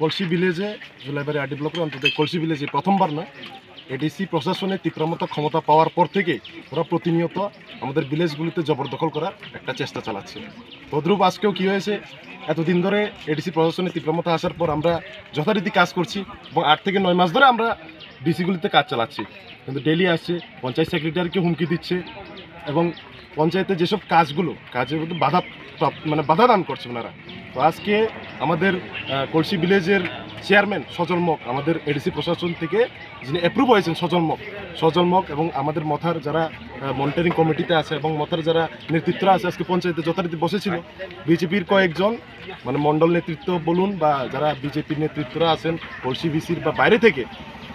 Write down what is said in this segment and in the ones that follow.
কলসি ভিলেজে জুলাইবাড়ি আরডি ব্লকের অন্তত কলসি ভিলেজে প্রথমবার না, এডিসি প্রশাসনের তীব্রমতা ক্ষমতা পাওয়ার পর থেকে ওরা প্রতিনিয়ত আমাদের ভিলেজগুলিতে জবরদখল করার একটা চেষ্টা চালাচ্ছে। তদ্রূপ আজকেও কী হয়েছে, এতদিন ধরে এডিসি প্রশাসনের তীব্রমতা আসার পর আমরা যথারীতি কাজ করছি এবং 8 থেকে 9 মাস ধরে আমরা ডিসিগুলিতে কাজ চালাচ্ছি, কিন্তু ডেলি আসছে, পঞ্চায়েত সেক্রেটারিকে হুমকি দিচ্ছে এবং পঞ্চায়েতে যেসব কাজের মধ্যে বাধা দান করছে ওনারা। তো আজকে আমাদের কলসি ভিলেজের চেয়ারম্যান সজল মক আমাদের এডিসি প্রশাসন থেকে যিনি অ্যাপ্রুভ হয়েছেন, সজল মক এবং আমাদের মথার যারা মনিটরিং কমিটিতে আছে এবং মথার যারা নেতৃত্বরা আছে, আজকে পঞ্চায়েতে যথারীতি বসেছিল। বিজেপির কয়েকজন মণ্ডল নেতৃত্ব বলুন বা যারা বিজেপির নেতৃত্বরা আছেন কলসি ভিসির বা বাইরে থেকে,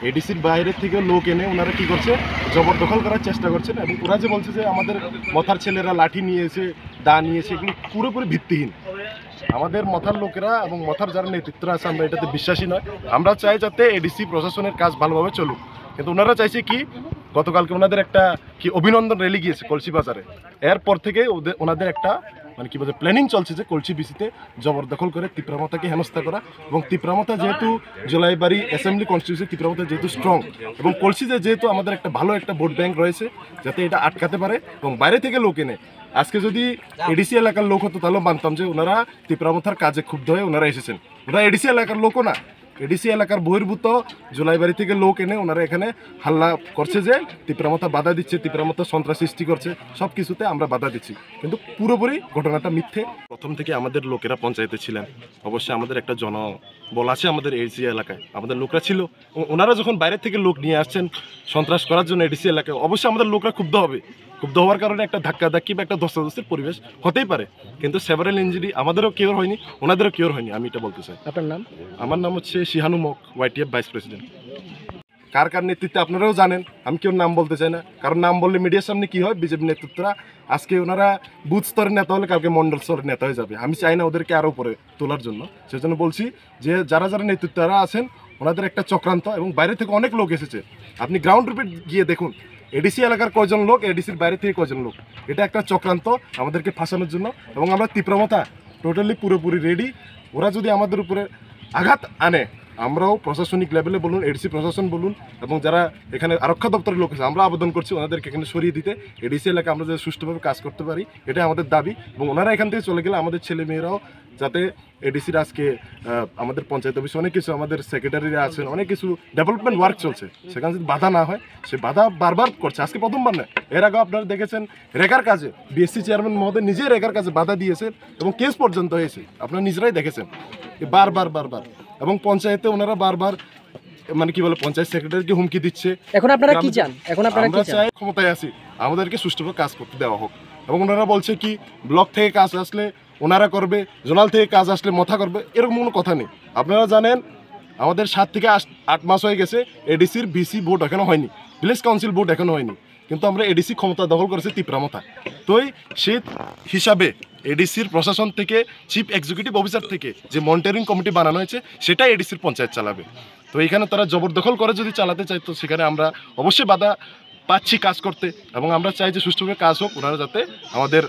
এডিসির বাইরে থেকে লোক এনে ওনারা কী করছে, জবরদখল করার চেষ্টা করছেন। এবং ওরা যে বলছে যে আমাদের মথার ছেলেরা লাঠি নিয়েছে, দা নিয়েছে, এগুলো পুরোপুরি ভিত্তিহীন। আমাদের মথার লোকেরা এবং মথার যারা নেতৃত্বরা আছে আমরা এটাতে বিশ্বাসী নয়। আমরা চাই যাতে এডিসি প্রশাসনের কাজ ভালোভাবে চলুক, কিন্তু ওনারা চাইছে কি, গতকালকে ওনাদের একটা অভিনন্দন র্যালি গিয়েছে কলসি বাজারে, এরপর থেকে ওনাদের একটা কী বলছে প্ল্যানিং চলছে যে কলসি বিসিতে জবরদখল করে তীব্রমতাকে হেনস্থা করা। এবং তীব্রমতা যেহেতু জুলাইবাড়ি অ্যাসেম্বলি কনস্টিটিউন্সি তীব্রমতা যেহেতু স্ট্রং এবং কলসিতে যেহেতু আমাদের একটা ভালো একটা ভোট ব্যাংক রয়েছে, যাতে এটা আটকাতে পারে এবং বাইরে থেকে লোক এনে, আজকে যদি এডিসি এলাকার লোক হতো তাহলে মানতাম যে ওনারা তীব্রমতার কাজে ক্ষুব্ধ হয়ে ওনারা এসেছেন। ওনারা এডিসি এলাকার লোকও না, এডিসি এলাকার বহির্ভূত জুলাইবাড়ি থেকে লোক এনে ওনারা এখানে হাল্লা করছে যে তীব্রমতা বাধা দিচ্ছে, তীব্রমতা সন্ত্রাস সৃষ্টি করছে, সব কিছুতে আমরা বাধা দিচ্ছি, কিন্তু পুরোপুরি ঘটনাটা মিথ্যে। প্রথম থেকে আমাদের লোকেরা পঞ্চায়েতে ছিলেন, অবশ্যই আমাদের একটা জনবল আছে আমাদের এডিসি এলাকায়, আমাদের লোকরা ছিল। ওনারা যখন বাইরে থেকে লোক নিয়ে আসছেন সন্ত্রাস করার জন্য এডিসি এলাকায়, অবশ্যই আমাদের লোকরা ক্ষুব্ধ হবে। ক্ষুব্ধ হওয়ার কারণে একটা ধাক্কাধাক্কি বা একটা ধস্তাধস্তির পরিবেশ হতেই পারে, কিন্তু সেভারেল ইঞ্জুরি আমাদেরও কিওর হয়নি, ওনাদেরও কিওর হয়নি, আমি এটা বলতে চাই। আপনার নাম? আমার নাম হচ্ছে শিহানু মক, YTF ভাইস প্রেসিডেন্ট। কার কার নেতৃত্বে আপনারাও জানেন, আমি কেউ নাম বলতে চাই না, কারণ নাম বললে মিডিয়ার সামনে কী হয়, বিজেপি নেতৃত্বরা আজকে ওনারা বুথ স্তরের নেতা হলে কালকে মণ্ডল স্তরের নেতা হয়ে যাবে। আমি চাই না ওদেরকে আরও উপরে তোলার জন্য, সেজন্য বলছি যে যারা যারা নেতৃত্বরা আছেন ওনাদের একটা চক্রান্ত এবং বাইরে থেকে অনেক লোক এসেছে। আপনি গ্রাউন্ড রুপে গিয়ে দেখুন এডিসি এলাকার কয়জন লোক, এডিসির বাইরে থেকে কয়জন লোক, এটা একটা চক্রান্ত আমাদেরকে ফাঁসানোর জন্য। এবং আমরা তীব্রমতা টোটালি পুরোপুরি রেডি। ওরা যদি আমাদের উপরে আঘাত আনে, আমরাও প্রশাসনিক লেভেলে বলুন, এডিসি প্রশাসন বলুন এবং যারা এখানে আরক্ষা দপ্তরের লোক আছে, আমরা আবেদন করছি ওনাদেরকে এখানে সরিয়ে দিতে। এডিসি এলাকায় আমরা যাতে সুষ্ঠুভাবে কাজ করতে পারি, এটা আমাদের দাবি। এবং ওনারা এখান থেকে চলে গেলে আমাদের ছেলে মেয়েরাও যাতে এডিসির আজকে আমাদের পঞ্চায়েত অফিসে অনেক কিছু, আমাদের সেক্রেটারিরা আছেন, অনেক কিছু ডেভেলপমেন্ট ওয়ার্ক চলছে, সেখানে যদি বাধা না হয়, সে বাধা বারবার করছে, আজকে প্রথমবার না, এর আগেও আপনারা দেখেছেন রেগার কাজে বিএসসি চেয়ারম্যান মহোদয় নিজে রেগার কাজে বাধা দিয়েছেন এবং কেস পর্যন্ত হয়েছে, আপনারা নিজেরাই দেখেছেন বারবার। এবং পঞ্চায়েতে ওনারা বারবার কি বলে পঞ্চায়েত সেক্রেটারিকে হুমকি দিচ্ছে। এখন আপনারা কি চান? আমরা চাই ক্ষমতায় আছি, আমাদেরকে সুষ্ঠুভাবে কাজ করতে দেওয়া হোক। এবং ওনারা বলছে কি ব্লক থেকে কাজ আসলে ওনারা করবে, জোনাল থেকে কাজ আসলে মথা করবে, এরকম কোনো কথা নেই। আপনারা জানেন আমাদের 7 থেকে 8 মাস হয়ে গেছে, এডিসির বিসি ভোট এখনো হয়নি, ভিলেজ কাউন্সিল ভোট এখনো হয়নি, কিন্তু আমরা এডিসি ক্ষমতা দখল করেছি তীব্রমতা। তো সেই হিসাবে এডিসির প্রশাসন থেকে, চিফ এক্সিকিউটিভ অফিসার থেকে যে মনিটরিং কমিটি বানানো হয়েছে, সেটাই এডিসির পঞ্চায়েত চালাবে। তো এখানে তারা জবরদখল করে যদি চালাতে চায়, তো সেখানে আমরা অবশ্যই বাধা পাচ্ছি কাজ করতে। এবং আমরা চাই যে সুষ্ঠুভাবে কাজ হোক, ওনারা যাতে আমাদের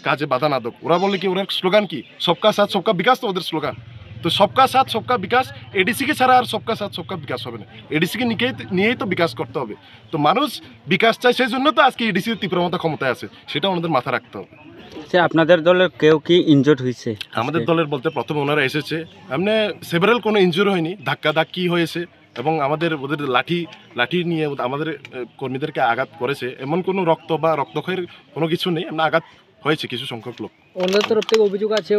কাজে বাধা না দেয়। ওরা বলে কি, ওনার স্লোগান কি, সবকা সাথ সবকা বিকাশ, তো ওদের স্লোগান তো সবকা সাথ সবকা বিকাশ। এডিসিকে ছাড়া আর সবকা সাথ সবকা বিকাশ হবে না, এডিসিকে নিয়েই তো বিকাশ করতে হবে। তো মানুষ বিকাশ চায়, সেই জন্য তো আজকে এডিসির তীব্রমতা ক্ষমতায় আছে, সেটা ওনাদের মাথা রাখতে হবে। আপনাদের দলের কেউ কি ইনজুর্ড হয়েছে? আমাদের দলের বলতে প্রথমে ওনারা এসেছে, এমনি সেভারেল কোনো ইনজুরি হয়নি, ধাক্কি হয়েছে এবং ওদের লাঠি নিয়ে আমাদের কর্মীদেরকে আঘাত করেছে, এমন কোনো রক্ত বা রক্তক্ষয়ের কোনো কিছু নেই, এমন আঘাত হয়েছে কিছু সংখ্যক লোক। ওনাদের তরফ থেকে অভিযোগ আছে